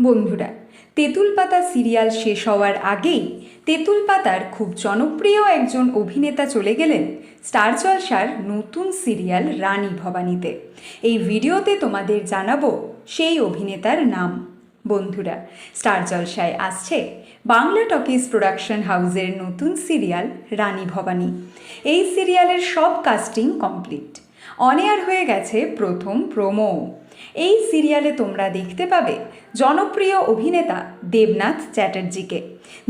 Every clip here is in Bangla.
বন্ধুরা, তেঁতুল পাতা সিরিয়াল শেষ হওয়ার আগেই তেঁতুল পাতার খুব জনপ্রিয় একজন অভিনেতা চলে গেলেন স্টার জলসার নতুন সিরিয়াল রানী ভবানীতে। এই ভিডিওতে তোমাদের জানাবো সেই অভিনেতার নাম। বন্ধুরা, স্টার জলসায় আসছে বাংলা টকিজ প্রোডাকশন হাউসের নতুন সিরিয়াল রানী ভবানী। এই সিরিয়ালের সব কাস্টিং কমপ্লিট, অন এয়ার হয়ে গেছে প্রথম প্রোমো। এই সিরিয়ালে তোমরা দেখতে পাবে জনপ্রিয় অভিনেতা দেবনাথ চ্যাটার্জিকে,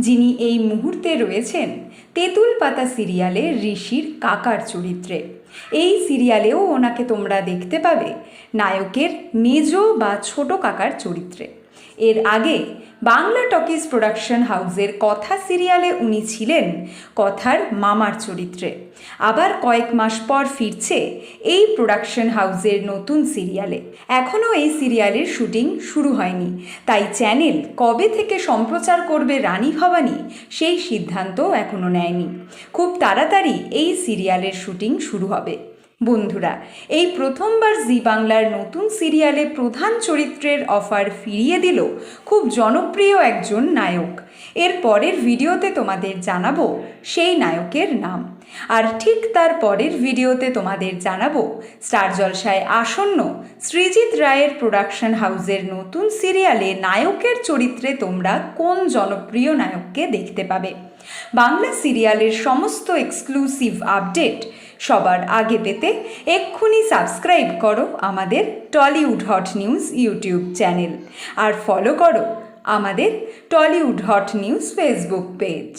যিনি এই মুহূর্তে রয়েছেন তেঁতুল পাতা সিরিয়ালে ঋষির কাকার চরিত্রে। এই সিরিয়ালেও ওনাকে তোমরা দেখতে পাবে নায়কের মেজ বা ছোট কাকার চরিত্রে। এর আগে বাংলা টকিজ প্রোডাকশন হাউসের কথা সিরিয়ালে উনি ছিলেন কথার মামার চরিত্রে। আবার কয়েক মাস পর ফিরছে এই প্রোডাকশন হাউসের নতুন সিরিয়ালে। এখনও এই সিরিয়ালের শুটিং শুরু হয়নি, তাই চ্যানেল কবে থেকে সম্প্রচার করবে রানী ভবানী সেই সিদ্ধান্ত এখনও নেয়নি। খুব তাড়াতাড়ি এই সিরিয়ালের শুটিং শুরু হবে। বন্ধুরা, এই প্রথমবার জি বাংলার নতুন সিরিয়ালে প্রধান চরিত্রের অফার ফিরিয়ে দিল খুব জনপ্রিয় একজন নায়ক। এর পরের ভিডিওতে তোমাদের জানাবো সেই নায়কের নাম, আর ঠিক তার পরের ভিডিওতে তোমাদের জানাবো স্টার জলসায় আসন্ন সৃজিত রায়ের প্রোডাকশন হাউসের নতুন সিরিয়ালে নায়কের চরিত্রে তোমরা কোন জনপ্রিয় নায়ককে দেখতে পাবে। বাংলা সিরিয়ালের সমস্ত এক্সক্লুসিভ আপডেট সবার আগে পেতে এক্ষুনি সাবস্ক্রাইব করো আমাদের Tollywood hot news YouTube channel, আর ফলো করো আমাদের Tollywood hot news Facebook page.